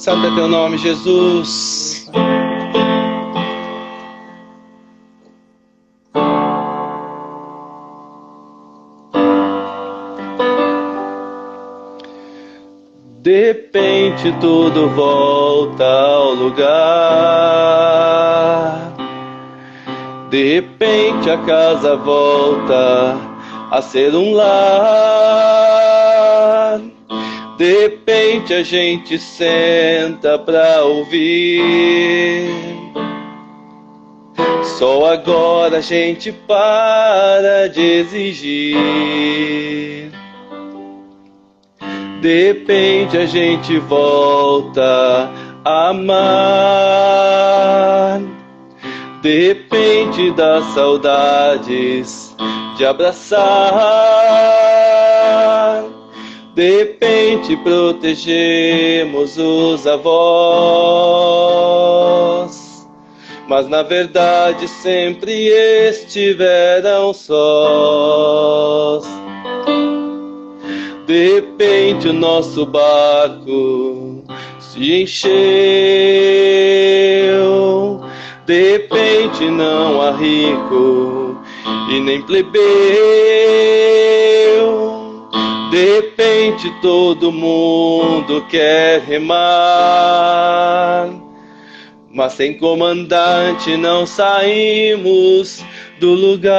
Santo é teu nome, Jesus. De repente tudo volta ao lugar. De repente a casa volta a ser um lar. De repente a gente senta pra ouvir. Só agora a gente para de exigir. De repente a gente volta a amar. De repente dá saudades de abraçar. De repente protegemos os avós, mas na verdade sempre estiveram sós. De repente o nosso barco se encheu. De repente não há rico e nem plebeu. De repente todo mundo quer remar, mas sem comandante não saímos do lugar.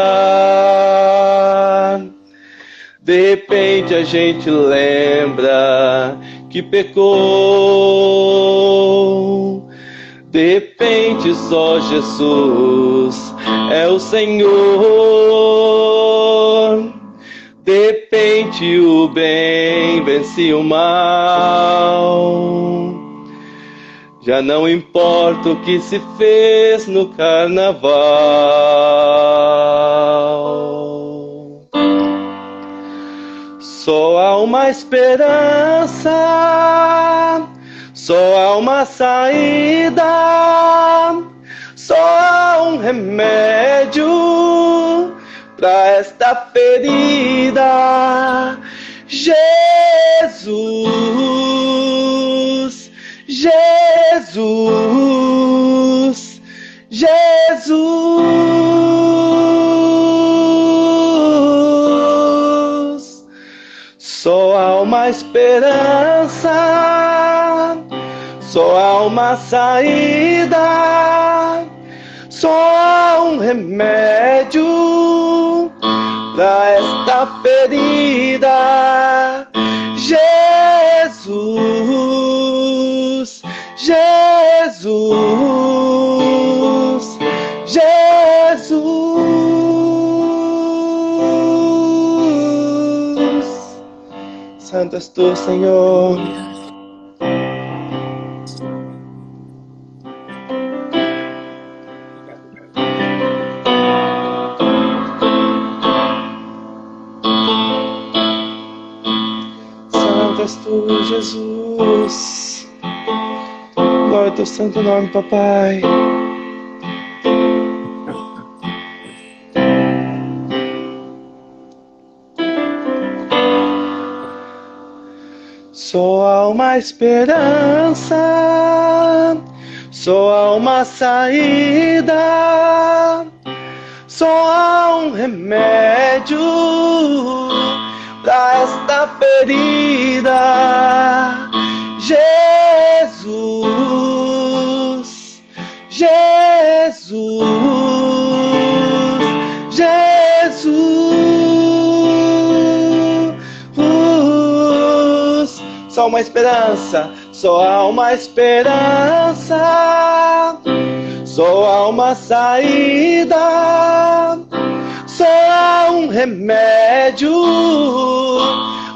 De repente a gente lembra que pecou. De repente só Jesus é o Senhor. De repente o bem vence o mal. Já não importa o que se fez no carnaval. Só há uma esperança, só há uma saída, só há um remédio pra esta ferida. Jesus, Jesus, Jesus. Só há uma esperança, só há uma saída, só há um remédio pra esta ferida. Jesus, Jesus, Jesus. Santo és tu, Senhor. Santo és tu, Jesus. Glória ao teu santo nome, papai. Só há uma esperança, só há uma saída, só há um remédio pra esta ferida. Jesus, Jesus, Jesus. Só uma esperança, só há uma esperança, só há uma saída, só há um remédio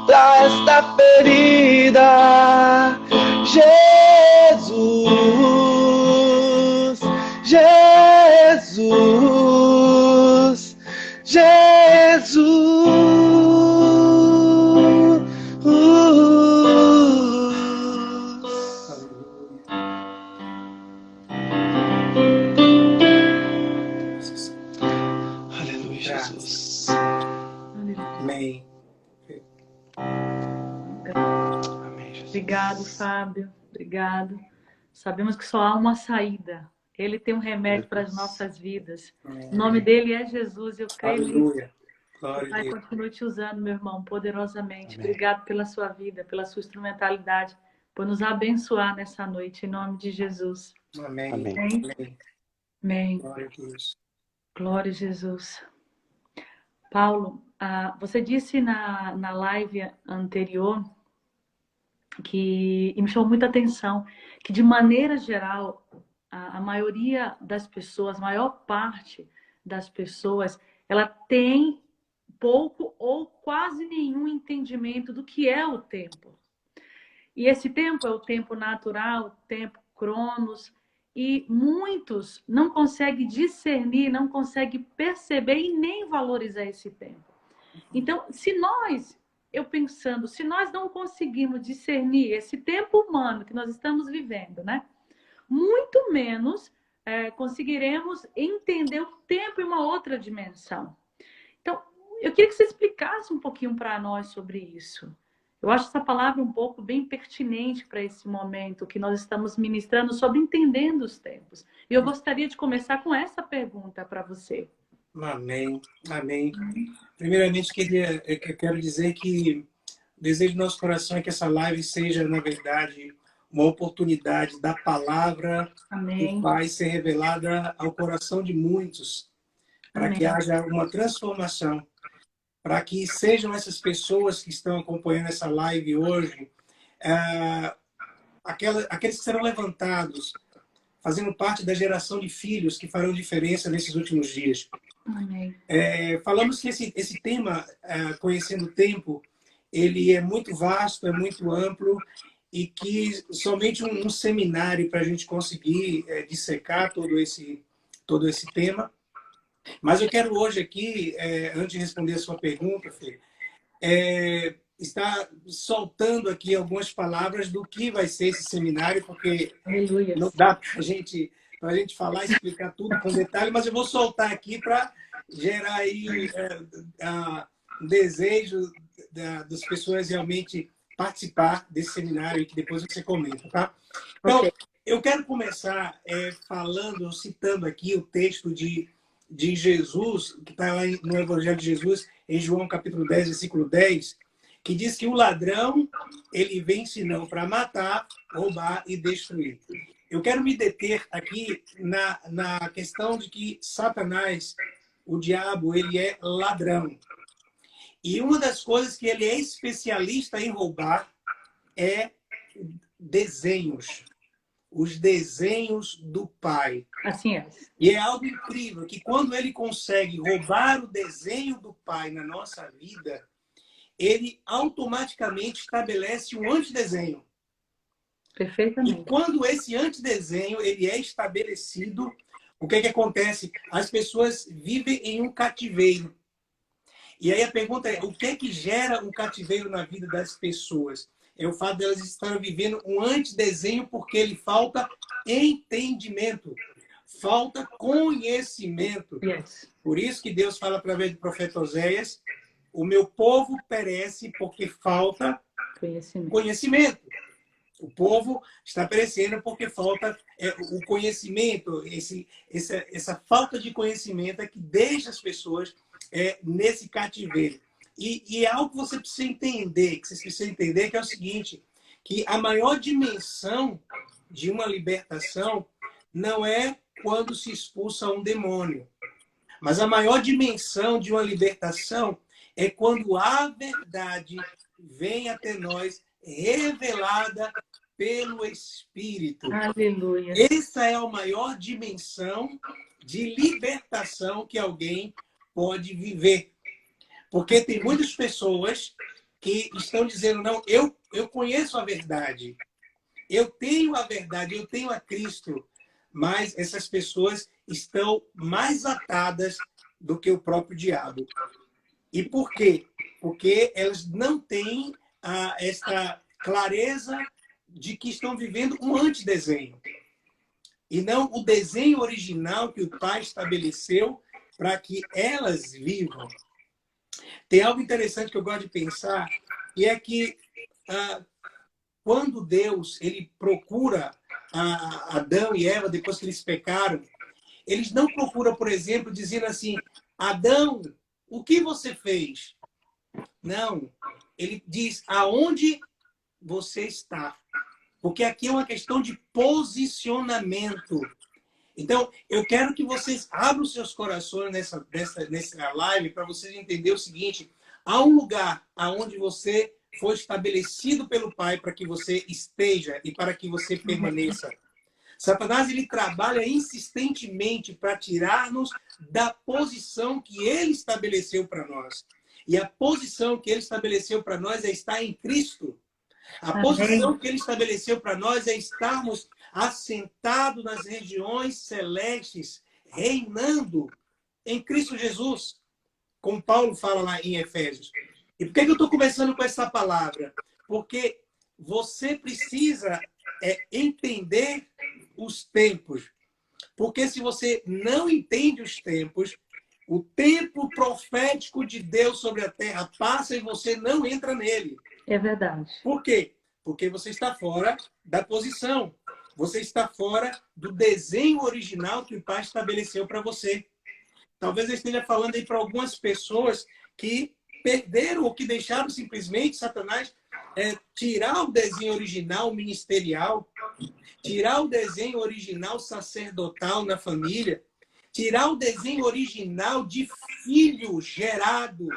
pra esta ferida. Jesus, Jesus, Jesus. Aleluia, Jesus. Amém. Obrigado, Fábio. Obrigado. Sabemos que só há uma saída. Ele tem um remédio para as nossas vidas. O nome dele é Jesus. Eu creio nisso. Aleluia. O Pai continue te usando, meu irmão, poderosamente. Obrigado pela sua vida, pela sua instrumentalidade, por nos abençoar nessa noite, em nome de Jesus. Amém. Amém. Amém. Glória a Deus. Glória a Jesus. Paulo, você disse na live anterior e me chamou muita atenção, que de maneira geral, a maioria das pessoas, a maior parte das pessoas, ela tem pouco ou quase nenhum entendimento do que é o tempo. E esse tempo é o tempo natural, o tempo cronos, e muitos não conseguem discernir, não conseguem perceber e nem valorizar esse tempo. Então, se nós não conseguimos discernir esse tempo humano que nós estamos vivendo, né? Muito menos conseguiremos entender o tempo em uma outra dimensão. Então, eu queria que você explicasse um pouquinho para nós sobre isso. Eu acho essa palavra um pouco bem pertinente para esse momento que nós estamos ministrando sobre entendendo os tempos. E eu gostaria de começar com essa pergunta para você. Amém. Amém. Primeiramente, eu quero dizer que o desejo do nosso coração é que essa live seja, na verdade, uma oportunidade da palavra do Pai ser revelada ao coração de muitos, para que haja uma transformação, para que sejam essas pessoas que estão acompanhando essa live hoje, aqueles que serão levantados, fazendo parte da geração de filhos que farão diferença nesses últimos dias. Falamos que esse tema, Conhecendo o Tempo, ele é muito vasto, é muito amplo, e que somente um seminário para a gente conseguir dissecar todo esse tema. Mas eu quero hoje aqui, antes de responder a sua pergunta, Fê, estar soltando aqui algumas palavras do que vai ser esse seminário, porque não dá para a gente falar e explicar tudo com detalhe, mas eu vou soltar aqui para gerar aí um desejo das pessoas realmente participar desse seminário que depois você comenta, tá? Então, eu quero começar citando aqui o texto de Jesus, que está lá no Evangelho de Jesus, em João capítulo 10, versículo 10, que diz que o ladrão, ele vem senão para matar, roubar e destruir. Eu quero me deter aqui na questão de que Satanás, o diabo, ele é ladrão. E uma das coisas que ele é especialista em roubar é desenhos. Os desenhos do Pai. Assim é. E é algo incrível que quando ele consegue roubar o desenho do Pai na nossa vida, ele automaticamente estabelece um antidesenho. Perfeitamente. E quando esse antidesenho ele é estabelecido, o que acontece? As pessoas vivem em um cativeiro. E aí a pergunta é, o que gera um cativeiro na vida das pessoas? É o fato delas estarem vivendo um antidesenho porque lhe falta entendimento, falta conhecimento. Yes. Por isso que Deus fala através do profeta Oséias, o meu povo perece porque falta conhecimento. O povo está perecendo porque falta o conhecimento. Essa falta de conhecimento é que deixa as pessoas nesse cativeiro. E é algo que você precisa entender, que vocês precisam entender, que é o seguinte, que a maior dimensão de uma libertação não é quando se expulsa um demônio. Mas a maior dimensão de uma libertação é quando a verdade vem até nós revelada pelo Espírito. Aleluia. Essa é a maior dimensão de libertação que alguém pode viver. Porque tem muitas pessoas que estão dizendo, não, eu conheço a verdade. Eu tenho a verdade, eu tenho a Cristo. Mas essas pessoas estão mais atadas do que o próprio diabo. E por quê? Porque elas não têm esta clareza de que estão vivendo um antidesenho. E não o desenho original que o Pai estabeleceu para que elas vivam. Tem algo interessante que eu gosto de pensar, e é que quando Deus ele procura Adão e Eva, depois que eles pecaram, eles não procuram, por exemplo, dizendo assim, Adão, o que você fez? Não. Ele diz, aonde você está? Porque aqui é uma questão de posicionamento. Então, eu quero que vocês abram seus corações nessa live para vocês entenderem o seguinte, há um lugar aonde você foi estabelecido pelo Pai para que você esteja e para que você permaneça. Satanás ele trabalha insistentemente para tirar-nos da posição que ele estabeleceu para nós. E a posição que ele estabeleceu para nós é estar em Cristo. A posição que ele estabeleceu para nós é estarmos assentados nas regiões celestes, reinando em Cristo Jesus, como Paulo fala lá em Efésios. E por que eu estou começando com essa palavra? Porque você precisa entender os tempos. Porque se você não entende os tempos, o tempo profético de Deus sobre a terra passa e você não entra nele. É verdade. Por quê? Porque você está fora da posição. Você está fora do desenho original que o Pai estabeleceu para você. Talvez eu esteja falando aí para algumas pessoas que perderam ou que deixaram simplesmente Satanás tirar o desenho original ministerial, tirar o desenho original sacerdotal na família, tirar o desenho original de filho gerado,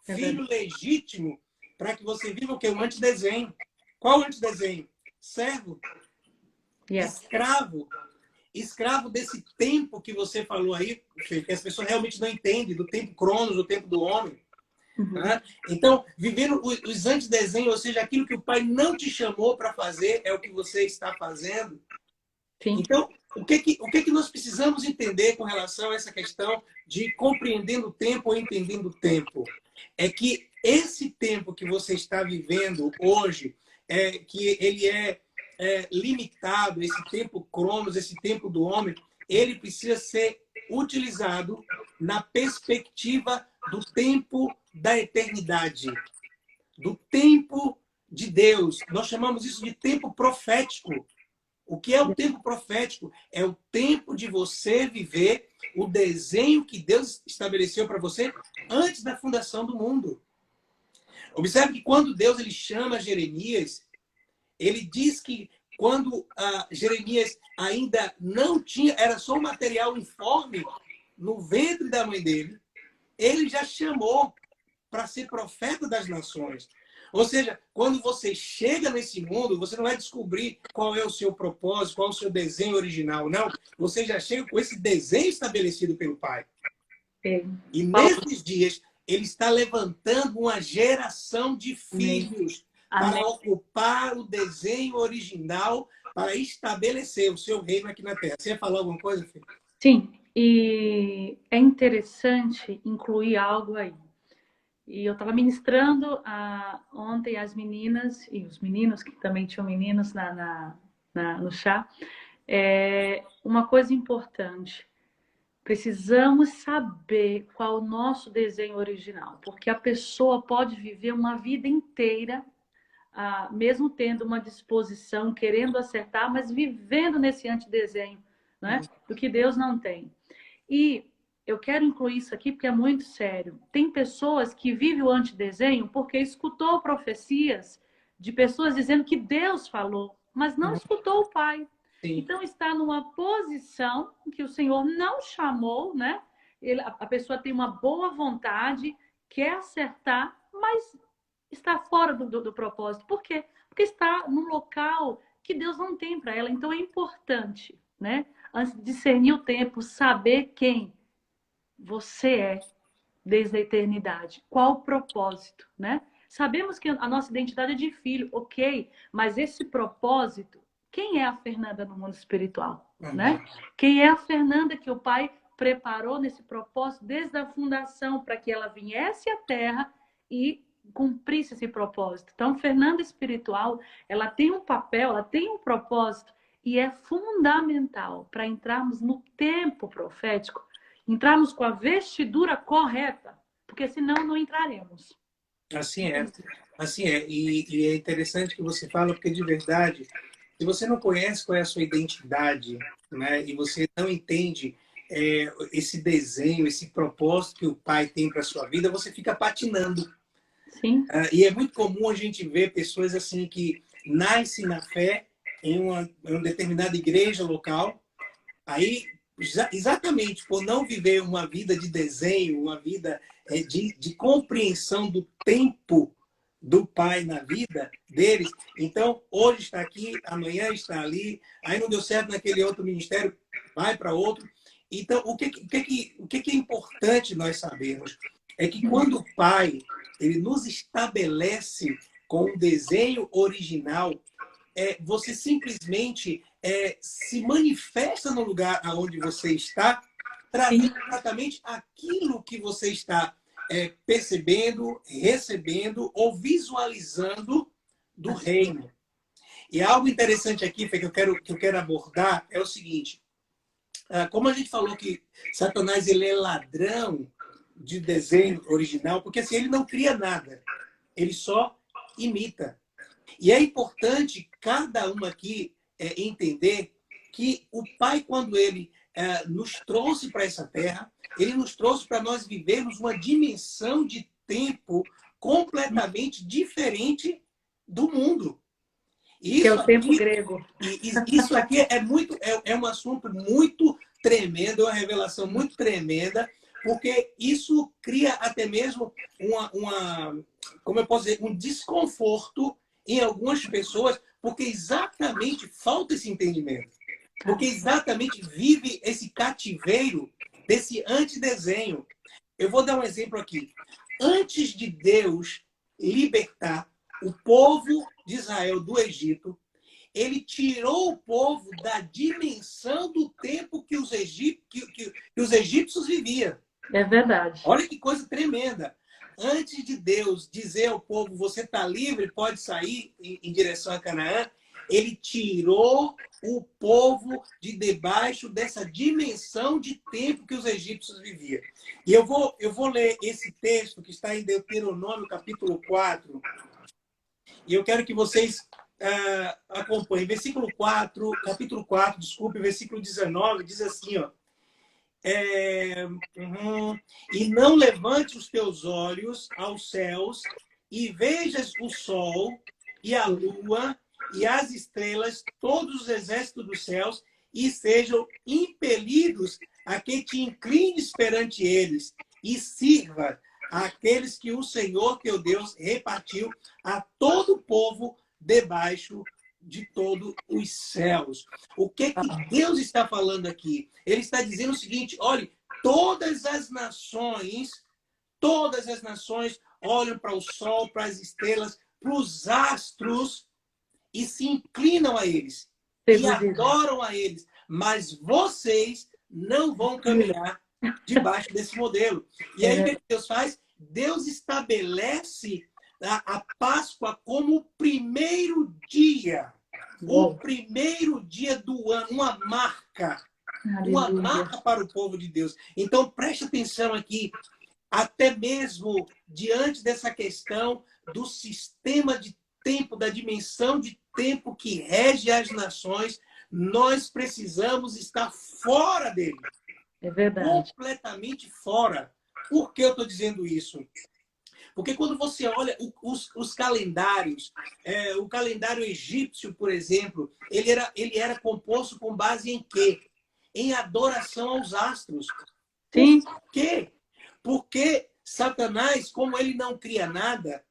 filho legítimo, para que você viva o que? Um antidesenho. Qual o antidesenho? Servo. Escravo. Escravo desse tempo que você falou aí, que as pessoas realmente não entendem, do tempo cronos, do tempo do homem. Né? Então, vivendo os antidesenhos, ou seja, aquilo que o Pai não te chamou para fazer, é o que você está fazendo. Sim. Então, o que nós precisamos entender com relação a essa questão de compreendendo o tempo ou entendendo o tempo? É que esse tempo que você está vivendo hoje, que ele é limitado, esse tempo cronos, esse tempo do homem, ele precisa ser utilizado na perspectiva do tempo da eternidade, do tempo de Deus. Nós chamamos isso de tempo profético. O que é o tempo profético? É o tempo de você viver o desenho que Deus estabeleceu para você antes da fundação do mundo. Observe que quando Deus ele chama Jeremias, ele diz que quando Jeremias ainda não tinha, era só um material informe no ventre da mãe dele, ele já chamou para ser profeta das nações. Ou seja, quando você chega nesse mundo, você não vai descobrir qual é o seu propósito, qual é o seu desenho original, não. Você já chega com esse desenho estabelecido pelo Pai. E nesses dias, ele está levantando uma geração de filhos para ocupar o desenho original, para estabelecer o seu reino aqui na Terra. Você ia falar alguma coisa, filho? Sim, e é interessante incluir algo aí. E eu estava ministrando ontem as meninas e os meninos, que também tinham meninos no chá. Uma coisa importante, precisamos saber qual é o nosso desenho original, porque a pessoa pode viver uma vida inteira, mesmo tendo uma disposição, querendo acertar, mas vivendo nesse antidesenho, né? Do que Deus não tem. E eu quero incluir isso aqui porque é muito sério. Tem pessoas que vivem o antidesenho porque escutou profecias de pessoas dizendo que Deus falou, mas não escutou o Pai. Sim. Então está numa posição que o Senhor não chamou, né? A pessoa tem uma boa vontade, quer acertar, mas está fora do propósito. Por quê? Porque está num local que Deus não tem para ela. Então é importante, né? Antes de discernir o tempo, saber quem você é desde a eternidade. Qual o propósito, né? Sabemos que a nossa identidade é de filho, ok, mas esse propósito, quem é a Fernanda no mundo espiritual, né? Quem é a Fernanda que o Pai preparou nesse propósito desde a fundação para que ela viesse à Terra e cumprisse esse propósito. Então, Fernanda espiritual, ela tem um papel, ela tem um propósito e é fundamental para entrarmos no tempo profético, entrarmos com a vestidura correta, porque senão não entraremos. Assim é. Assim é. E é interessante que você fala, porque de verdade, se você não conhece qual é a sua identidade, né, e você não entende esse desenho, esse propósito que o Pai tem para a sua vida, você fica patinando. Sim. E é muito comum a gente ver pessoas assim que nascem na fé em uma determinada igreja local, aí exatamente por não viver uma vida de desenho, uma vida de compreensão do tempo do Pai na vida deles. Então, hoje está aqui, amanhã está ali, aí não deu certo naquele outro ministério, vai para outro. Então, o que é importante nós sabermos é que quando o Pai ele nos estabelece com um desenho original, você simplesmente se manifesta no lugar onde você está, trazendo exatamente aquilo que você está percebendo, recebendo ou visualizando do reino. E algo interessante aqui, Fê, que eu quero abordar é o seguinte. Como a gente falou que Satanás ele é ladrão de desenho original, porque assim, ele não cria nada, ele só imita. E é importante cada um aqui entender que o Pai, quando ele nos trouxe para essa terra, ele nos trouxe para nós vivermos uma dimensão de tempo completamente diferente do mundo. Isso que é o tempo grego. Isso aqui é um assunto muito tremendo, é uma revelação muito tremenda, porque isso cria até mesmo como eu posso dizer, um desconforto em algumas pessoas, porque exatamente falta esse entendimento. Porque exatamente vive esse cativeiro desse antidesenho. Eu vou dar um exemplo aqui. Antes de Deus libertar o povo de Israel do Egito, ele tirou o povo da dimensão do tempo que os egípcios viviam. É verdade. Olha que coisa tremenda. Antes de Deus dizer ao povo, você está livre, pode sair em direção a Canaã, ele tirou o povo de debaixo dessa dimensão de tempo que os egípcios viviam. E eu vou ler esse texto que está em Deuteronômio, capítulo 4, e eu quero que vocês acompanhem. Versículo 4, capítulo 4, desculpe, versículo 19, diz assim, ó. E não levante os teus olhos aos céus e vejas o sol e a lua e as estrelas, todos os exércitos dos céus, e sejam impelidos a que te inclines perante eles e sirva àqueles que o Senhor teu Deus repartiu a todo o povo debaixo de todos os céus. O que Deus está falando aqui? Ele está dizendo o seguinte, olhe, todas as nações olham para o sol, para as estrelas, para os astros e se inclinam a eles e adoram a eles. Mas vocês não vão caminhar debaixo desse modelo. E aí o que Deus faz? Deus estabelece a Páscoa como o primeiro dia. O primeiro dia do ano, uma marca. Uma marca para o povo de Deus. Então, preste atenção aqui. Até mesmo diante dessa questão do sistema de tempo, da dimensão de tempo que rege as nações, nós precisamos estar fora dele. É verdade. Completamente fora. Por que eu estou dizendo isso? Porque quando você olha os calendários, o calendário egípcio, por exemplo, ele era composto com base em quê? Em adoração aos astros. Sim. Por quê? Porque Satanás, como ele não cria nada,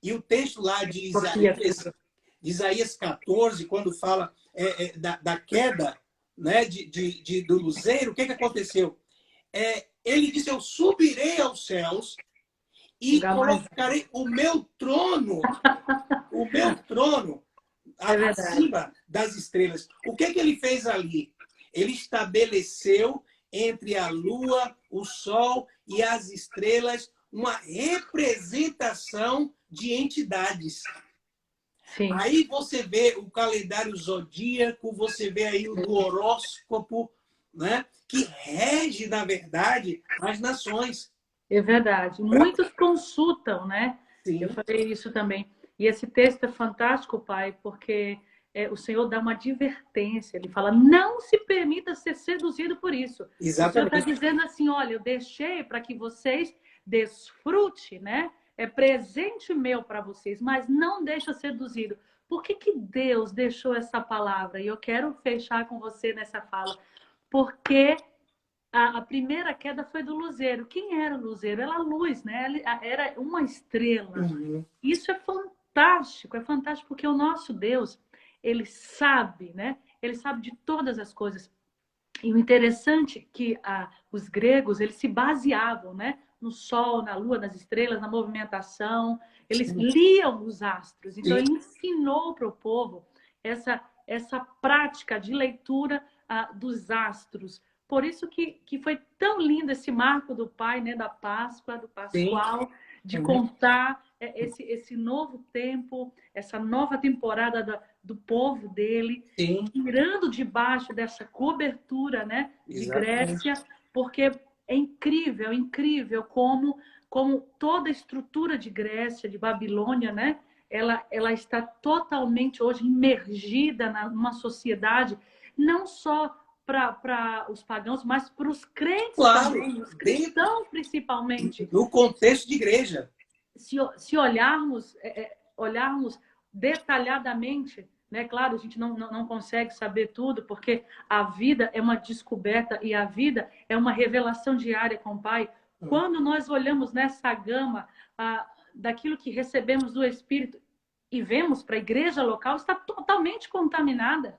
e o texto lá de Isaías 14, quando fala da queda, né, do luzeiro, o que aconteceu? Ele disse, eu subirei aos céus e colocarei o meu trono acima das estrelas. O que ele fez ali? Ele estabeleceu entre a lua, o sol e as estrelas uma representação de entidades. Sim. Aí você vê o calendário zodíaco, você vê aí o do horóscopo, né, que rege, na verdade, as nações. É verdade. Muitos consultam, né? Sim. Eu falei isso também. E esse texto é fantástico, Pai, porque o Senhor dá uma advertência. Ele fala, não se permita ser seduzido por isso. Exatamente. O Senhor está dizendo assim, olha, eu deixei para que vocês desfrute, né? É presente meu para vocês, mas não deixa seduzido. Por que Deus deixou essa palavra? E eu quero fechar com você nessa fala. Porque a primeira queda foi do luzeiro. Quem era o luzeiro? Era a luz, né? Era uma estrela. Uhum. Isso é fantástico porque o nosso Deus, ele sabe, né? Ele sabe de todas as coisas. E o interessante é que os gregos, eles se baseavam, né? No sol, na lua, nas estrelas, na movimentação. Eles liam os astros. Então, ele ensinou para o povo essa prática de leitura dos astros. Por isso que foi tão lindo esse marco do Pai, né? Da Páscoa, do Pascual, de contar esse novo tempo, essa nova temporada do povo dele, tirando debaixo dessa cobertura, né, de Grécia, porque é incrível como toda a estrutura de Grécia, de Babilônia, né, ela está totalmente hoje imergida numa sociedade, não só para os pagãos, mas para os crentes também, os cristãos principalmente. No contexto de igreja. Se olharmos detalhadamente, né? Claro, a gente não consegue saber tudo, porque a vida é uma descoberta e a vida é uma revelação diária com o Pai. Quando nós olhamos nessa gama daquilo que recebemos do Espírito e vemos para a igreja local, está totalmente contaminada.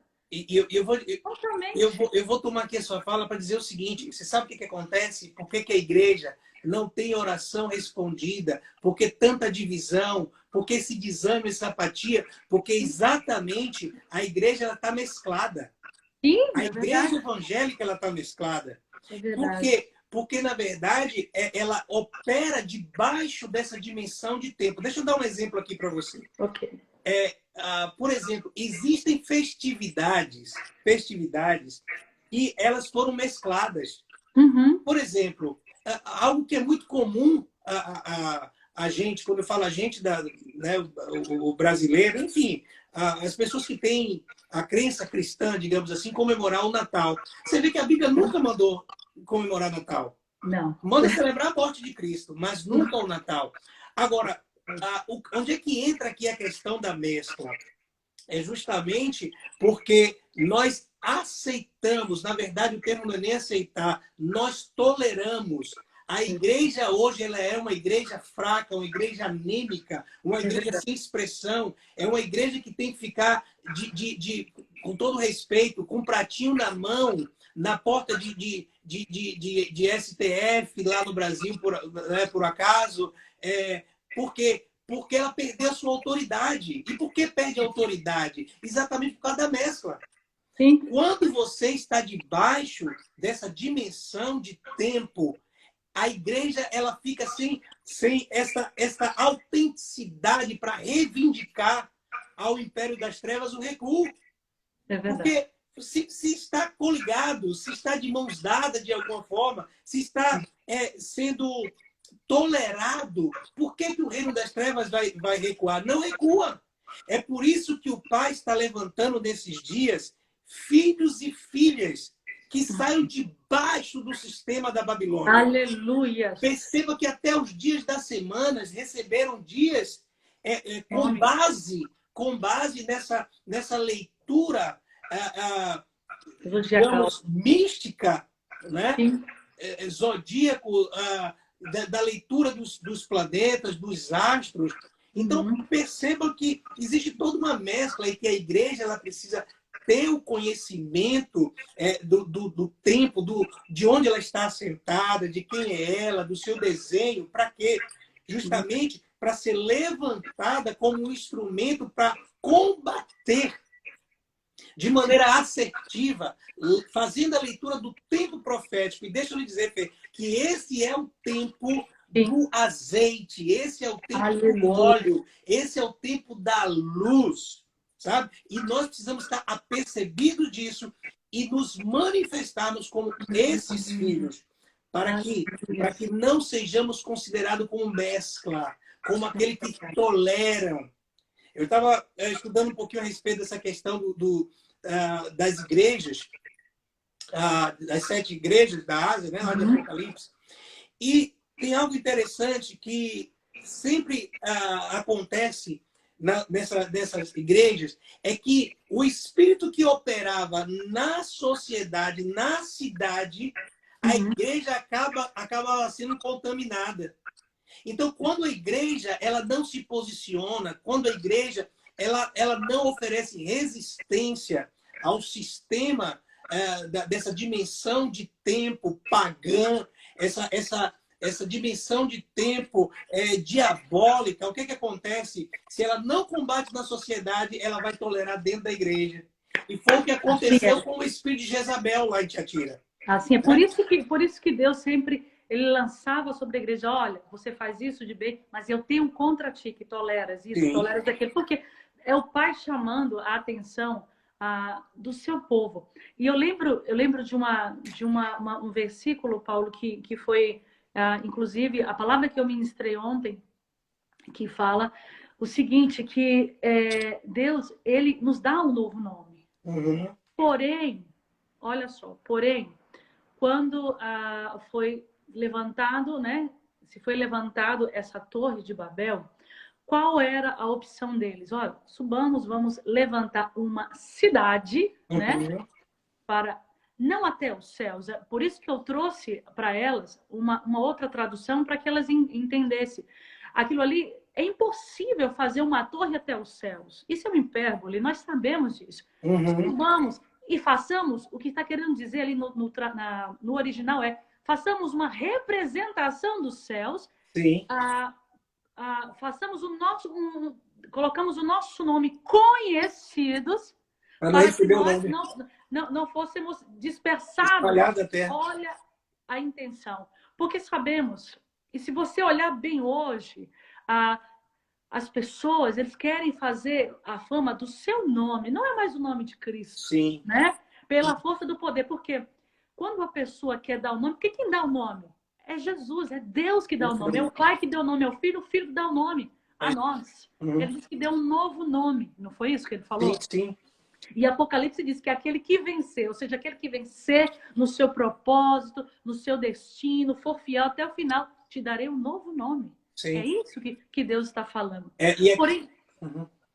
Eu vou tomar aqui a sua fala para dizer o seguinte: você sabe o que acontece? Por que a igreja não tem oração respondida? Por que tanta divisão? Por que esse desânimo, essa apatia? Porque exatamente a igreja está mesclada. Sim, a igreja evangélica está mesclada. Por quê? Porque, na verdade, ela opera debaixo dessa dimensão de tempo. Deixa eu dar um exemplo aqui para você. Ok. Por exemplo, existem festividades e elas foram mescladas. Por exemplo, algo que é muito comum a gente, quando eu falo a gente, né, o brasileiro, enfim, as pessoas que têm a crença cristã, digamos assim, comemorar o Natal. Você vê que a Bíblia nunca mandou comemorar Natal. Não. Manda celebrar a morte de Cristo, mas nunca o Natal. Agora, onde é que entra aqui a questão da mescla? É justamente porque nós aceitamos, na verdade o termo não é nem aceitar, nós toleramos. A igreja hoje ela é uma igreja fraca, uma igreja anêmica, uma igreja sem expressão, é uma igreja que tem que ficar, com todo respeito, com um pratinho na mão, na porta de STF lá no Brasil, por acaso, porque ela perdeu a sua autoridade. E por que perde a autoridade? Exatamente por causa da mescla. Sim. Quando você está debaixo dessa dimensão de tempo, a igreja ela fica sem essa autenticidade para reivindicar ao império das trevas o recuo. É verdade. Porque se está coligado, se está de mãos dadas de alguma forma, se está sendo tolerado, por que o reino das trevas vai recuar? Não recua. É por isso que o Pai está levantando nesses dias filhos e filhas que saiam debaixo do sistema da Babilônia. Aleluia! Perceba que até os dias das semanas receberam dias com base nessa leitura digamos, mística, né? Zodíaco, da leitura dos planetas, dos astros. Então, percebam que existe toda uma mescla e que a igreja ela precisa ter o conhecimento do tempo, de onde ela está assentada, de quem é ela, do seu desenho. Para quê? Justamente para ser levantada como um instrumento para combater de maneira assertiva, fazendo a leitura do tempo profético. E deixa eu lhe dizer, Fê, que esse é o tempo do azeite, esse é o tempo do óleo, esse é o tempo da luz, sabe? E nós precisamos estar apercebidos disso e nos manifestarmos como esses filhos, para que não sejamos considerados como mescla, como aquele que toleram. Eu estava estudando um pouquinho a respeito dessa questão das igrejas, das 7 igrejas da Ásia, né, lá de Apocalipse. E tem algo interessante que sempre acontece nessas igrejas, é que o espírito que operava na sociedade, na cidade, a igreja acaba sendo contaminada. Então, quando a igreja ela não se posiciona, quando a igreja ela não oferece resistência ao sistema dessa dimensão de tempo pagã, essa dimensão de tempo diabólica, o que acontece? Se ela não combate na sociedade, ela vai tolerar dentro da igreja. E foi o que aconteceu com o espírito de Jezabel lá em Tiatira. Assim, por isso que Deus sempre ele lançava sobre a igreja, olha, você faz isso de bem, mas eu tenho contra ti que toleras isso, toleras aquilo, porque é o Pai chamando a atenção do seu povo. E eu lembro de um versículo, Paulo, que foi, inclusive, a palavra que eu ministrei ontem, que fala o seguinte, que Deus, ele nos dá um novo nome. Porém, olha só, quando foi levantado, né? Se foi levantado essa torre de Babel, qual era a opção deles? Olha, vamos levantar uma cidade, né? Para não até os céus. Por isso que eu trouxe para elas uma outra tradução para que elas entendessem. Aquilo ali é impossível fazer uma torre até os céus. Isso é uma hipérbole, nós sabemos disso. Vamos e façamos o que está querendo dizer ali no original façamos uma representação dos céus. Sim. Façamos colocamos o nosso nome conhecidos para que nós não fôssemos dispersados. Olha a intenção. Porque sabemos, e se você olhar bem hoje, as pessoas, eles querem fazer a fama do seu nome, não é mais o nome de Cristo. Sim. Né? Pela força do poder. Porque quando a pessoa quer dar o nome, porque quem dá o nome? É Jesus, é Deus que dá o nome. É o Pai que deu o nome ao Filho, o Filho que dá o nome a nós. Ele disse que deu um novo nome. Não foi isso que ele falou? Sim. E Apocalipse diz que aquele que vencer, ou seja, aquele que vencer no seu propósito, no seu destino, for fiel até o final, te darei um novo nome. Sim. É isso que Deus está falando.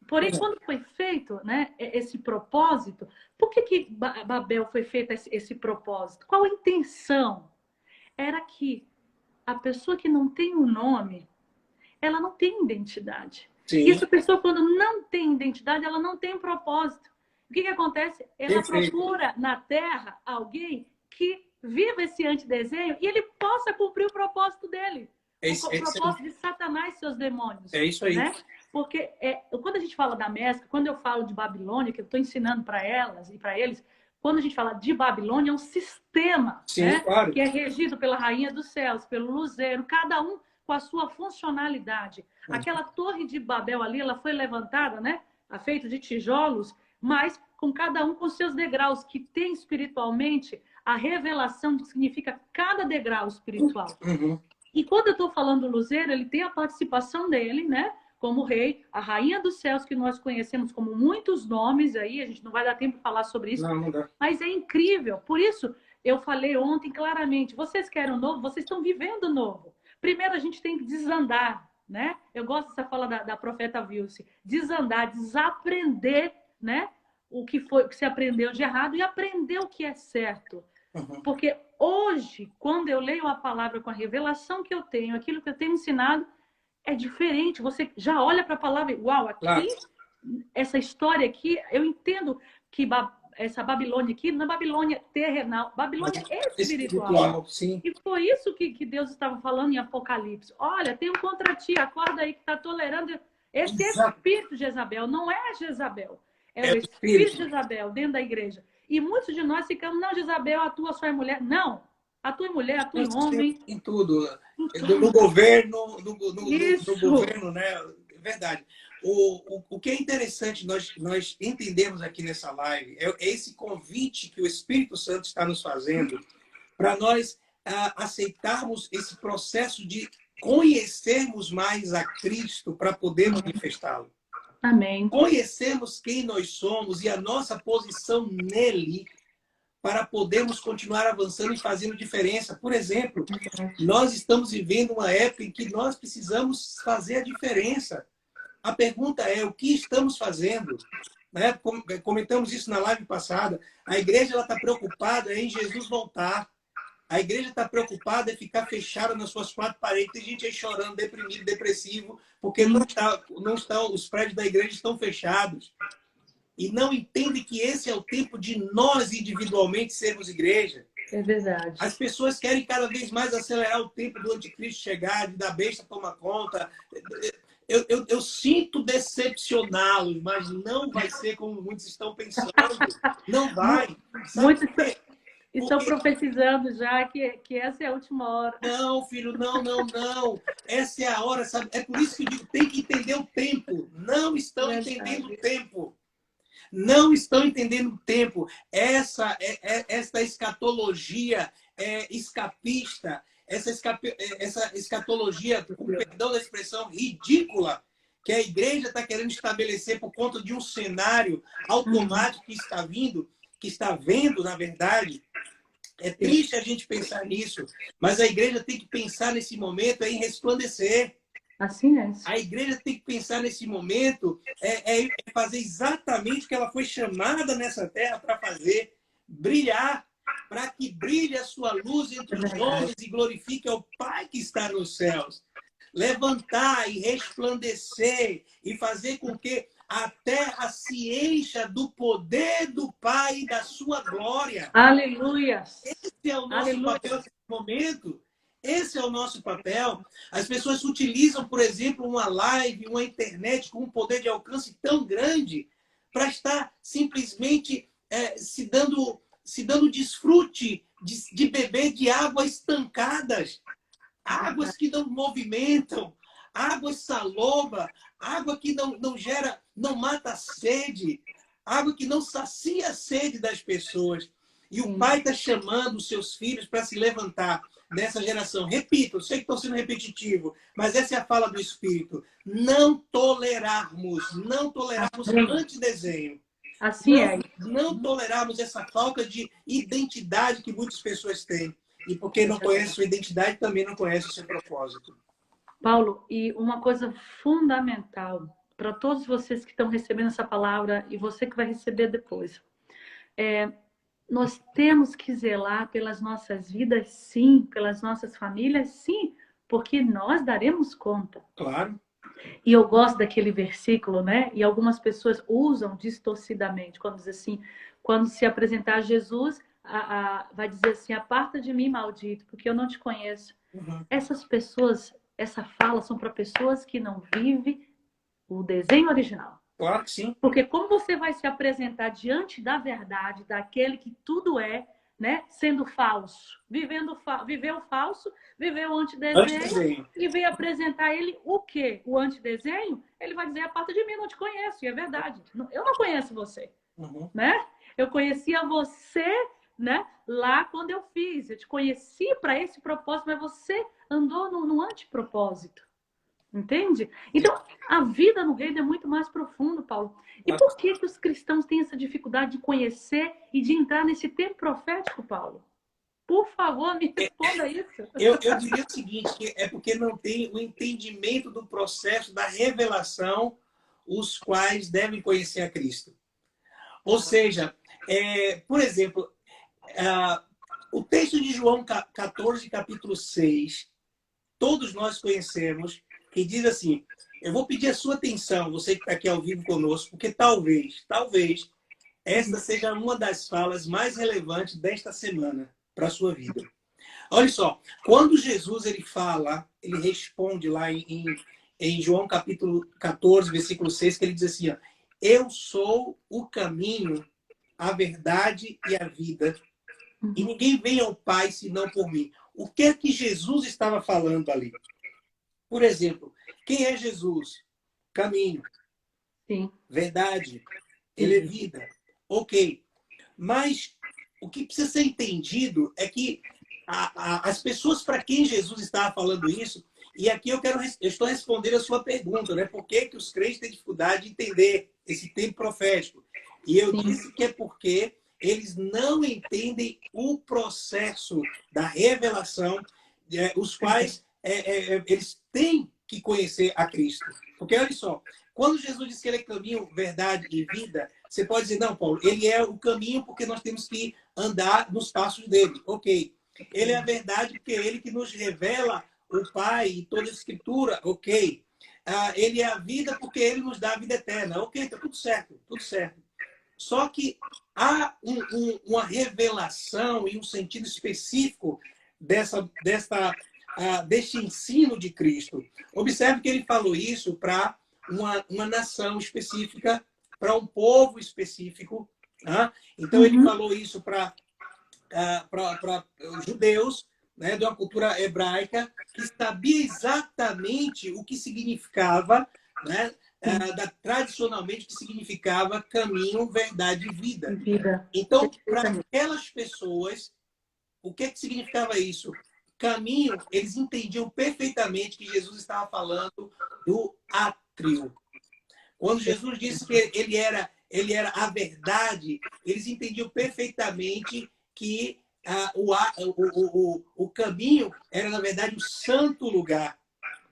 Porém, quando foi feito, né, esse propósito, por que Babel foi feito esse propósito? Qual a intenção? Era que a pessoa que não tem um nome, ela não tem identidade. Sim. E essa pessoa, quando não tem identidade, ela não tem propósito. O que acontece? Ela procura na Terra alguém que viva esse antidesenho e ele possa cumprir o propósito dele. O propósito de Satanás e seus demônios. É isso aí. Né? Porque quando a gente fala da mescla, quando eu falo de Babilônia, que eu estou ensinando para elas e para eles, quando a gente fala de Babilônia, é um sistema. Sim, né? Claro. Que é regido pela Rainha dos Céus, pelo Luzeiro, cada um com a sua funcionalidade. Aquela torre de Babel ali, ela foi levantada, né? Feita de tijolos, mas com cada um com seus degraus, que tem espiritualmente a revelação do que significa cada degrau espiritual. E quando eu estou falando do Luzeiro, ele tem a participação dele, né? Como rei, a Rainha dos Céus, que nós conhecemos como muitos nomes aí, a gente não vai dar tempo de falar sobre isso. Não dá. Mas é incrível. Por isso, eu falei ontem claramente, vocês querem o novo, vocês estão vivendo o novo. Primeiro, a gente tem que desandar, né? Eu gosto dessa fala da profeta Vilce. Desandar, desaprender, né? O que se aprendeu de errado e aprender o que é certo. Porque hoje, quando eu leio a palavra com a revelação que eu tenho, aquilo que eu tenho ensinado, é diferente. Você já olha para a palavra, uau, aqui, claro. Essa história aqui, eu entendo que essa Babilônia aqui não é Babilônia terrenal, Babilônia espiritual. Sim. E foi isso que Deus estava falando em Apocalipse. Olha, tem um contra ti, acorda aí que está tolerando. Esse espírito de Jezabel, não é Jezabel. É o espírito de Jezabel dentro da igreja. E muitos de nós ficamos, não, Jezabel, atua só em mulher. Não, atua em mulher, atua em homem. Em tudo. No governo, no governo, né? É verdade. O que é interessante nós entendemos aqui nessa live é esse convite que o Espírito Santo está nos fazendo para nós aceitarmos esse processo de conhecermos mais a Cristo para poder manifestá-lo. Amém. Conhecermos quem nós somos e a nossa posição nele para podermos continuar avançando e fazendo diferença. Por exemplo, nós estamos vivendo uma época em que nós precisamos fazer a diferença. A pergunta é, o que estamos fazendo? Né? Comentamos isso na live passada. A igreja está preocupada em Jesus voltar. A igreja está preocupada em ficar fechada nas suas quatro paredes. Tem gente aí chorando, deprimido, depressivo, porque os prédios da igreja estão fechados. E não entende que esse é o tempo de nós individualmente sermos igreja. É verdade. As pessoas querem cada vez mais acelerar o tempo do anticristo chegar, de da besta tomar conta. Eu sinto decepcioná-los, mas não vai ser como muitos estão pensando. Não vai. Muitos estão profetizando já que essa é a última hora. Não, filho, não. Essa é a hora, sabe? É por isso que eu digo, tem que entender o tempo. Não estão entendendo o tempo. Não estão entendendo o tempo. Essa escatologia escapista, essa escatologia, com perdão da expressão, ridícula, que a igreja está querendo estabelecer por conta de um cenário automático que está vindo, que está vendo, na verdade. É triste a gente pensar nisso, mas a igreja tem que pensar nesse momento em resplandecer. Assim é. A igreja tem que pensar nesse momento, fazer exatamente o que ela foi chamada nessa terra para fazer, brilhar, para que brilhe a sua luz entre os homens e glorifique ao Pai que está nos céus. Levantar e resplandecer e fazer com que a terra se encha do poder do Pai e da sua glória. Aleluia! Esse é o nosso papel nesse momento. Esse é o nosso papel. As pessoas utilizam, por exemplo, uma live, uma internet com um poder de alcance tão grande para estar simplesmente se dando desfrute de beber de águas estancadas, águas que não movimentam, águas saloba, água que não mata a sede, água que não sacia a sede das pessoas. E o Pai está chamando os seus filhos para se levantar nessa geração. Repito, eu sei que estou sendo repetitivo, mas essa é a fala do Espírito. Não tolerarmos antidesenho. Assim não tolerarmos essa falta de identidade que muitas pessoas têm. E porque não conhece sua identidade, também não conhece o seu propósito. Paulo, e uma coisa fundamental para todos vocês que estão recebendo essa palavra e você que vai receber depois. Nós temos que zelar pelas nossas vidas, sim, pelas nossas famílias, sim, porque nós daremos conta. Claro. E eu gosto daquele versículo, né? E algumas pessoas usam distorcidamente, quando diz assim, quando se apresentar Jesus, vai dizer assim, aparta de mim, maldito, porque eu não te conheço. Uhum. Essas pessoas, essa fala são para pessoas que não vivem o desenho original. Claro que sim. Porque como você vai se apresentar diante da verdade, daquele que tudo é, né? Sendo falso, viveu o falso, viveu o antidesenho e veio apresentar ele o quê? O antidesenho? Ele vai dizer, aparta de mim, não te conheço. E é verdade. Eu não conheço você. Uhum. Né? Eu conhecia você, né? Lá quando eu fiz. Eu te conheci para esse propósito, mas você andou no antipropósito. Entende? Então, a vida no reino é muito mais profundo, Paulo. E por que os cristãos têm essa dificuldade de conhecer e de entrar nesse tempo profético, Paulo? Por favor, me responda isso. Eu diria o seguinte, que é porque não tem o entendimento do processo da revelação, os quais devem conhecer a Cristo. Ou seja, por exemplo, o texto de João 14, capítulo 6, todos nós conhecemos, que diz assim, eu vou pedir a sua atenção, você que está aqui ao vivo conosco, porque talvez, esta seja uma das falas mais relevantes desta semana para a sua vida. Olha só, quando Jesus ele responde lá em João capítulo 14, versículo 6, que ele diz assim, ó, eu sou o caminho, a verdade e a vida, e ninguém vem ao Pai senão por mim. O que é que Jesus estava falando ali? Por exemplo, quem é Jesus? Caminho. Sim. Verdade. Ele é vida. Ok. Mas o que precisa ser entendido é que as pessoas para quem Jesus estava falando isso E aqui eu estou respondendo a sua pergunta, né? Por que os crentes têm dificuldade de entender esse tempo profético? E eu disse que é porque eles não entendem o processo da revelação, os quais eles têm que conhecer a Cristo. Porque, olha só, quando Jesus disse que ele é caminho, verdade e vida, você pode dizer, não, Paulo, ele é o caminho porque nós temos que andar nos passos dele. Ok. Ele é a verdade porque é ele que nos revela o Pai e toda a Escritura. Ok. Ele é a vida porque ele nos dá a vida eterna. Ok, está tudo certo, tudo certo. Só que há uma revelação e um sentido específico deste ensino de Cristo. Observe que ele falou isso para uma nação específica, para um povo específico. Então, ele falou isso para os judeus, né, de uma cultura hebraica, que sabia exatamente o que significava, né, tradicionalmente, o que significava caminho, verdade e vida. Então, para aquelas pessoas, o que significava isso? Caminho, eles entendiam perfeitamente que Jesus estava falando do átrio. Quando Jesus disse que ele era a verdade, eles entendiam perfeitamente que o caminho era, na verdade, o santo lugar.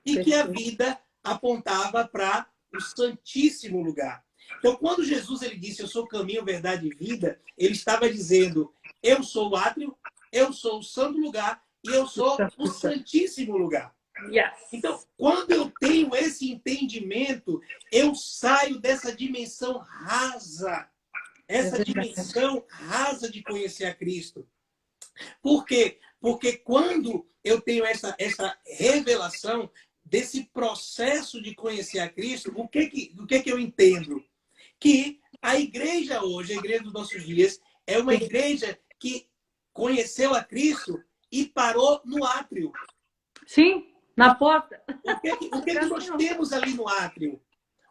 E que a vida apontava para o santíssimo lugar. Então, quando Jesus ele disse, eu sou o caminho, verdade e vida, ele estava dizendo, eu sou o átrio, eu sou o santo lugar e eu sou o santíssimo lugar. Então, quando eu tenho esse entendimento, eu saio dessa dimensão rasa, dimensão rasa de conhecer a Cristo. Por quê? Porque quando eu tenho essa revelação desse processo de conhecer a Cristo, o que eu entendo? Que a igreja hoje, a igreja dos nossos dias, é uma igreja que conheceu a Cristo e parou no átrio. Sim, na porta. O que nós temos ali no átrio?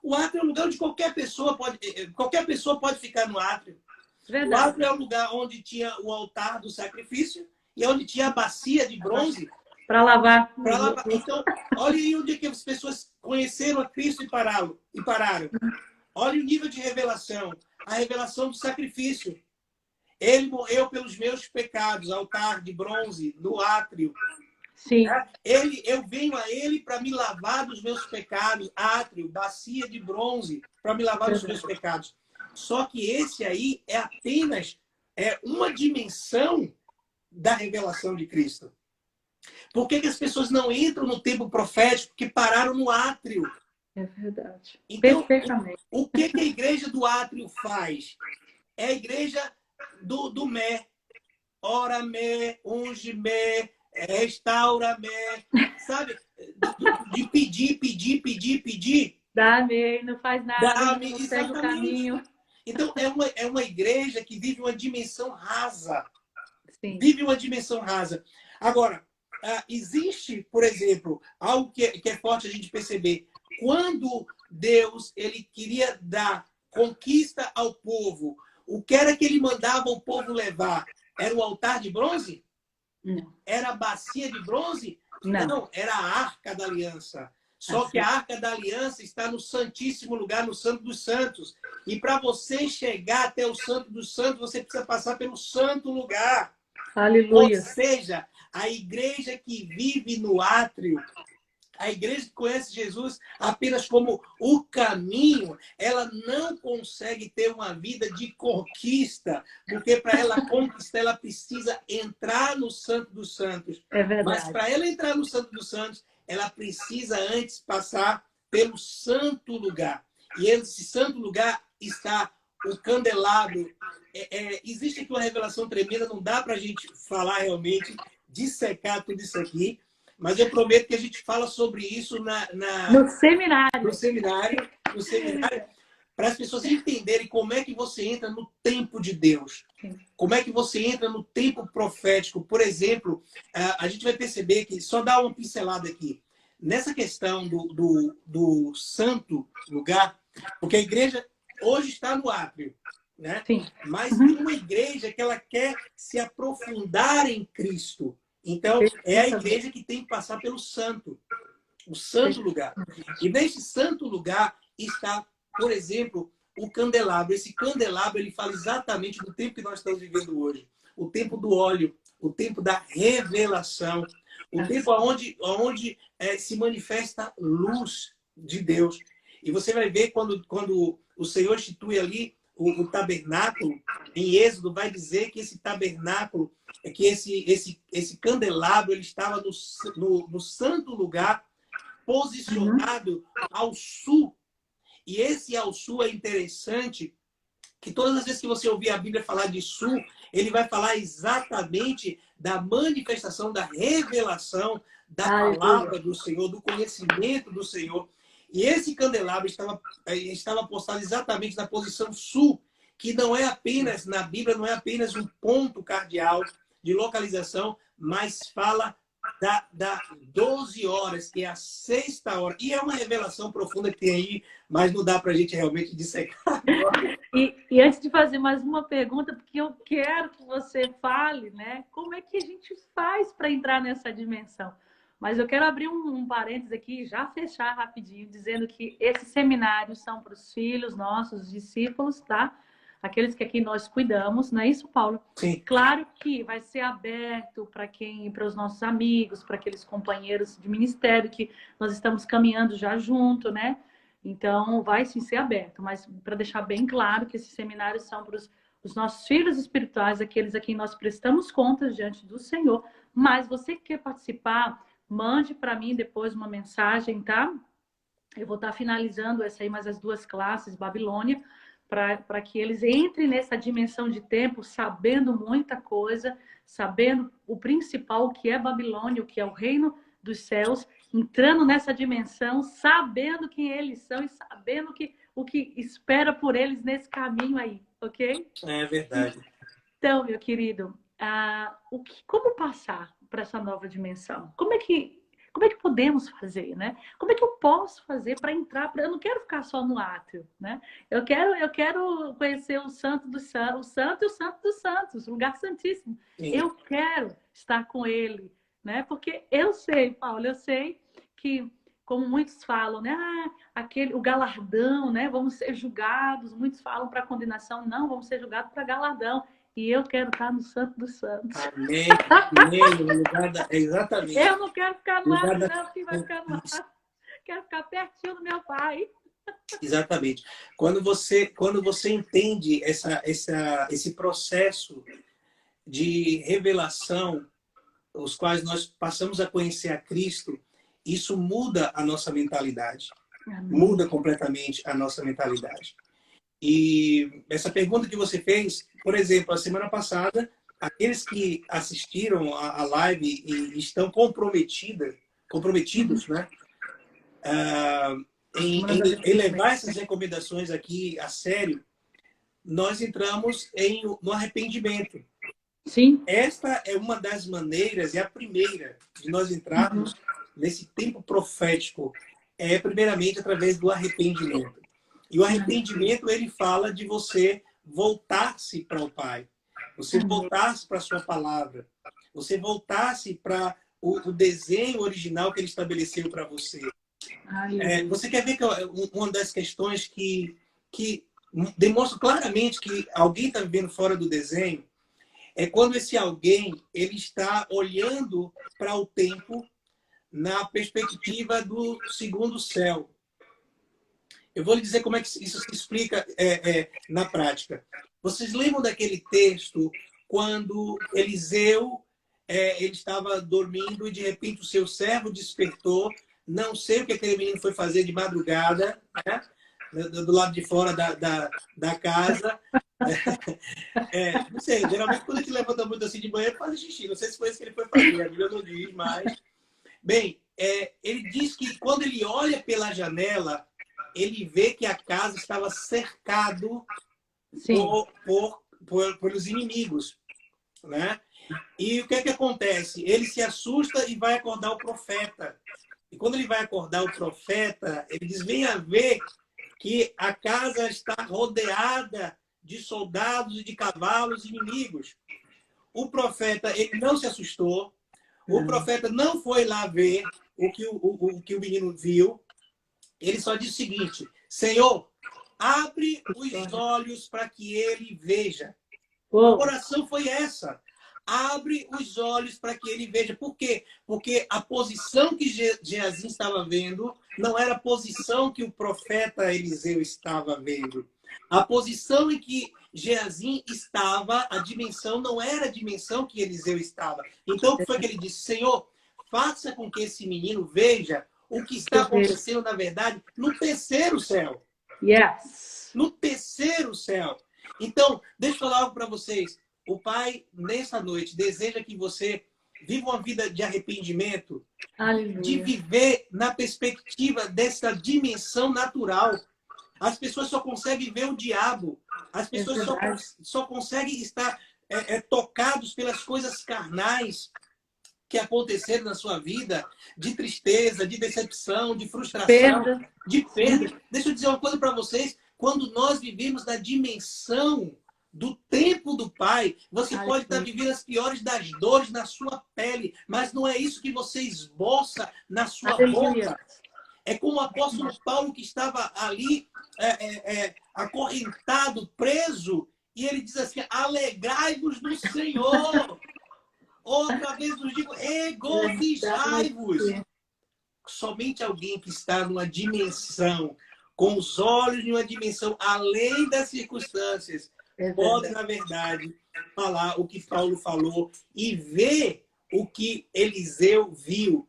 O átrio é um lugar onde qualquer pessoa pode ficar no átrio. Verdade. O átrio é um lugar onde tinha o altar do sacrifício e onde tinha a bacia de bronze para lavar. Então, olha aí onde que as pessoas conheceram a Cristo e pararam. Olha o nível de revelação. A revelação do sacrifício. Ele morreu pelos meus pecados, altar de bronze, no átrio. Sim. Eu venho a ele para me lavar dos meus pecados, átrio, bacia de bronze, para me lavar dos meus pecados. Só que esse aí é apenas uma dimensão da revelação de Cristo. Por que as pessoas não entram no tempo profético que pararam no átrio? É verdade. Então, perfeitamente. O que a igreja do átrio faz? É a igreja do Mé. Ora-me, unge-me, restaura-me. Sabe? De pedir. Dá-me, não faz nada. Dá-me, não segue o caminho. Então, é uma igreja que vive uma dimensão rasa. Sim. Vive uma dimensão rasa. Agora, existe, por exemplo, algo que é forte a gente perceber. Quando Deus ele queria dar conquista ao povo, o que era que ele mandava o povo levar? Era o altar de bronze? Não. Era a bacia de bronze? Não, era a arca da aliança. Só que a arca da aliança está no santíssimo lugar, no Santo dos Santos. E para você chegar até o Santo dos Santos, você precisa passar pelo santo lugar. Aleluia. Ou seja, a igreja que vive no átrio, a igreja que conhece Jesus apenas como o caminho, ela não consegue ter uma vida de conquista, porque para ela conquistar, ela precisa entrar no Santo dos Santos. É verdade. Mas para ela entrar no Santo dos Santos, ela precisa antes passar pelo santo lugar. E esse santo lugar está o candelabro. Existe aqui uma revelação tremenda, não dá para a gente falar realmente, dissecar tudo isso aqui, mas eu prometo que a gente fala sobre isso no seminário. No seminário, para as pessoas entenderem como é que você entra no tempo de Deus. Como é que você entra no tempo profético. Por exemplo, a gente vai perceber que, só dar uma pincelada aqui, nessa questão do santo lugar, porque a igreja hoje está no átrio, né? Sim. Mas tem uma igreja que ela quer se aprofundar em Cristo. Então, é a igreja que tem que passar pelo santo. o santo lugar. E neste santo lugar está, por exemplo, o candelabro. Esse candelabro, ele fala exatamente do tempo que nós estamos vivendo hoje. O tempo do óleo, o tempo da revelação, o tempo onde se manifesta a luz de Deus. E você vai ver quando o Senhor institui ali o tabernáculo, em Êxodo vai dizer que esse tabernáculo, que esse candelabro, ele estava no santo lugar, posicionado ao sul. E esse ao sul é interessante, que todas as vezes que você ouvir a Bíblia falar de sul, ele vai falar exatamente da manifestação, da revelação da palavra do Senhor, do conhecimento do Senhor. E esse candelabro estava postado exatamente na posição sul, que não é apenas, na Bíblia, não é apenas um ponto cardeal de localização, mas fala da 12 horas, que é a sexta hora. E é uma revelação profunda que tem aí, mas não dá para a gente realmente dissecar. E antes de fazer mais uma pergunta, porque eu quero que você fale, né? Como é que a gente faz para entrar nessa dimensão? Mas eu quero abrir um parênteses aqui e já fechar rapidinho, dizendo que esses seminários são para os filhos nossos, discípulos, tá? Aqueles que aqui nós cuidamos, não é isso, Paulo? Sim. Claro que vai ser aberto para os nossos amigos, para aqueles companheiros de ministério que nós estamos caminhando já junto, né? Então, vai sim ser aberto, mas para deixar bem claro que esses seminários são para os nossos filhos espirituais, aqueles a quem nós prestamos contas diante do Senhor. Mas você que quer participar, mande para mim depois uma mensagem, tá? Eu vou estar finalizando essa aí, mais as 2 classes, Babilônia, para que eles entrem nessa dimensão de tempo, sabendo muita coisa, sabendo o principal, o que é Babilônia, o que é o reino dos céus, entrando nessa dimensão, sabendo quem eles são e sabendo o que espera por eles nesse caminho aí, ok? É verdade. Então, meu querido, como passar para essa nova dimensão? Como é que podemos fazer, né? Como é que eu posso fazer para entrar? Eu não quero ficar só no átrio, né? Eu quero conhecer o Santo dos Santos, o Santo e o Santo dos Santos, o lugar santíssimo. Sim. Eu quero estar com ele, né? Porque eu sei, Paulo, eu sei que, como muitos falam, né? O galardão, né? Vamos ser julgados. Muitos falam para condenação, não, vamos ser julgados para galardão. E eu quero estar no Santo dos Santos. Amém. Amém. Exatamente. Eu não quero ficar no ar, não. Quem vai ficar no ar? Quero ficar pertinho do meu pai. Exatamente. Quando você entende esse processo de revelação, os quais nós passamos a conhecer a Cristo, isso muda a nossa mentalidade. Amém. Muda completamente a nossa mentalidade. E essa pergunta que você fez, por exemplo, a semana passada, aqueles que assistiram a live e estão comprometidos, né, em levar essas recomendações aqui a sério, nós entramos no arrependimento. Sim. Esta é uma das maneiras, é a primeira de nós entrarmos nesse tempo profético, primeiramente através do arrependimento. E o arrependimento, ele fala de você voltar-se para o Pai. Você voltar-se para a sua palavra. Você voltar-se para o desenho original que ele estabeleceu para você. Você quer ver que uma das questões que demonstra claramente que alguém está vivendo fora do desenho é quando esse alguém ele está olhando para o tempo na perspectiva do segundo céu. Eu vou lhe dizer como é que isso se explica na prática. Vocês lembram daquele texto quando Eliseu ele estava dormindo e de repente o seu servo despertou, não sei o que aquele menino foi fazer de madrugada, né? Do lado de fora da casa. Não sei, geralmente quando a gente levanta muito assim de manhã, ele faz xixi. Não sei se foi isso que ele foi fazer, a Bíblia não diz, mas... Bem, ele diz que quando ele olha pela janela, ele vê que a casa estava cercado pelos inimigos, né? E o que é que acontece? Ele se assusta e vai acordar o profeta. E quando ele vai acordar o profeta, ele diz, venha ver que a casa está rodeada de soldados e de cavalos inimigos. O profeta, ele não se assustou. O profeta não foi lá ver o que o menino viu. Ele só disse o seguinte: Senhor, abre os olhos para que ele veja. A oração foi essa. Abre os olhos para que ele veja. Por quê? Porque a posição que Geazi estava vendo não era a posição que o profeta Eliseu estava vendo. A posição em que Geazi estava, a dimensão não era a dimensão que Eliseu estava. Então, o que foi que ele disse? Senhor, faça com que esse menino veja o que está acontecendo, na verdade, no terceiro céu. Yes. No terceiro céu. Então, deixa eu falar algo para vocês. O Pai, nessa noite, deseja que você viva uma vida de arrependimento, Aleluia. de viver na perspectiva dessa dimensão natural. As pessoas só conseguem ver o diabo. As pessoas só conseguem estar tocados pelas coisas carnais que aconteceram na sua vida, de tristeza, de decepção, de frustração, de perda. Deixa eu dizer uma coisa para vocês. Quando nós vivemos na dimensão do tempo do Pai, você pode estar vivendo as piores das dores na sua pele, mas não é isso que você esboça na sua boca. É como o apóstolo Paulo, que estava ali acorrentado, preso, e ele diz assim: alegrai-vos no Senhor. Outra vez nos digo, regozijai-vos. Somente alguém que está numa dimensão, com os olhos de uma dimensão além das circunstâncias, pode, na verdade, falar o que Paulo falou e ver o que Eliseu viu.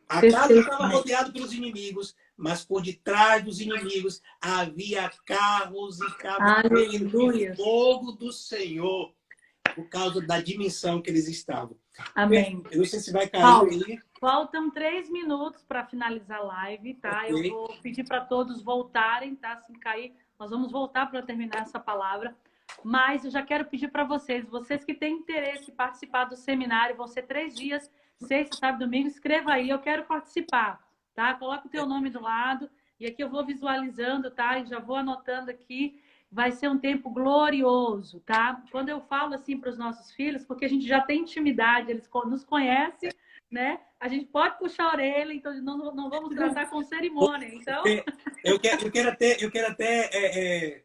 A casa estava rodeada pelos inimigos, mas por detrás dos inimigos havia carros e cavaleiros de fogo do Senhor, por causa da dimensão que eles estavam. Amém. Eu não sei se vai cair Paulo, aí. Faltam 3 minutos para finalizar a live, tá? Okay. Eu vou pedir para todos voltarem, tá? Se cair, nós vamos voltar para terminar essa palavra. Mas eu já quero pedir para vocês que têm interesse em participar do seminário, vão ser 3 dias, sexta, sábado, domingo, escreva aí, eu quero participar, tá? Coloca o teu nome do lado e aqui eu vou visualizando, tá? E já vou anotando aqui. Vai ser um tempo glorioso, tá? Quando eu falo assim para os nossos filhos, porque a gente já tem intimidade, eles nos conhecem, né? A gente pode puxar a orelha, então não vamos tratar com cerimônia. Então, eu quero até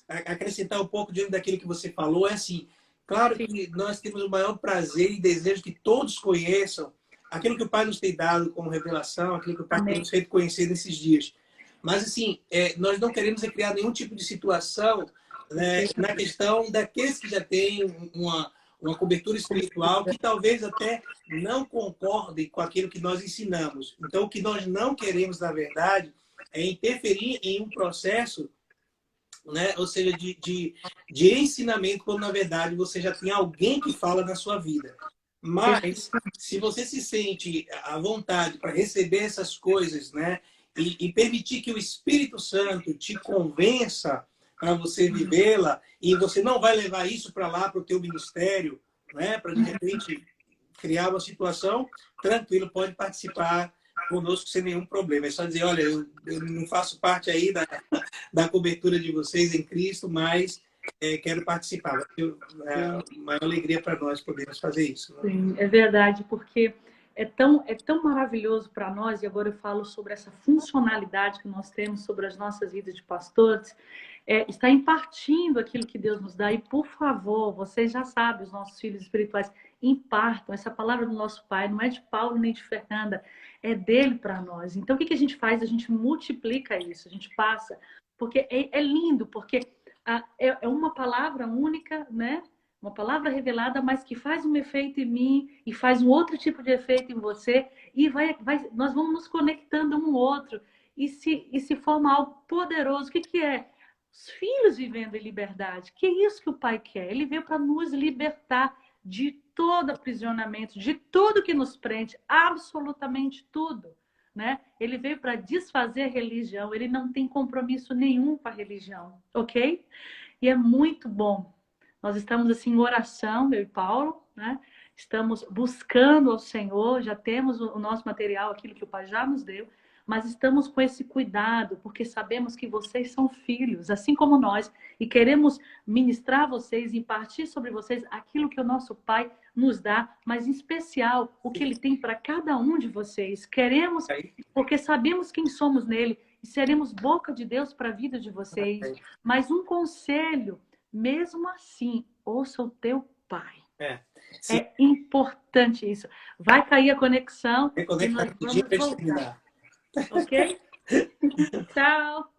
acrescentar um pouco diante daquilo que você falou. É assim, claro que nós temos o maior prazer e desejo que todos conheçam aquilo que o Pai nos tem dado como revelação, aquilo que o Pai tem nos feito conhecer nesses dias. Mas, assim, nós não queremos criar nenhum tipo de situação, né, na questão daqueles que já têm uma cobertura espiritual, que talvez até não concordem com aquilo que nós ensinamos. Então, o que nós não queremos, na verdade, é interferir em um processo, né, ou seja, de ensinamento, quando, na verdade, você já tem alguém que fala na sua vida. Mas, se você se sente à vontade para receber essas coisas, né, e permitir que o Espírito Santo te convença para você vivê-la, e você não vai levar isso para lá, para o teu ministério, né? Para, de repente, criar uma situação, tranquilo, pode participar conosco sem nenhum problema. É só dizer, olha, eu não faço parte aí da cobertura de vocês em Cristo, mas quero participar. É uma alegria para nós podermos fazer isso. Né? Sim, é verdade, porque é tão maravilhoso para nós, e agora eu falo sobre essa funcionalidade que nós temos sobre as nossas vidas de pastores, está impartindo aquilo que Deus nos dá. E, por favor, vocês já sabem, os nossos filhos espirituais, impartam. Essa palavra do nosso Pai não é de Paulo nem de Fernanda, é dele para nós. Então, o que a gente faz? A gente multiplica isso, a gente passa. Porque é lindo, porque é uma palavra única, né? Uma palavra revelada, mas que faz um efeito em mim e faz um outro tipo de efeito em você. E nós vamos nos conectando um ao outro. E se forma algo poderoso. O que é? Os filhos vivendo em liberdade. Que é isso que o Pai quer. Ele veio para nos libertar de todo aprisionamento, de tudo que nos prende, absolutamente tudo. Né? Ele veio para desfazer religião. Ele não tem compromisso nenhum com a religião. Ok? E é muito bom. Nós estamos assim em oração, eu e Paulo, né? Estamos buscando ao Senhor, já temos o nosso material, aquilo que o Pai já nos deu, mas estamos com esse cuidado, porque sabemos que vocês são filhos, assim como nós, e queremos ministrar a vocês, impartir sobre vocês aquilo que o nosso Pai nos dá, mas em especial o que Ele tem para cada um de vocês. Queremos, porque sabemos quem somos nele, e seremos boca de Deus para a vida de vocês. Mas um conselho, mesmo assim, ouça o teu pai. É importante isso. Vai cair a conexão e nós vamos voltar. Ok? Tchau.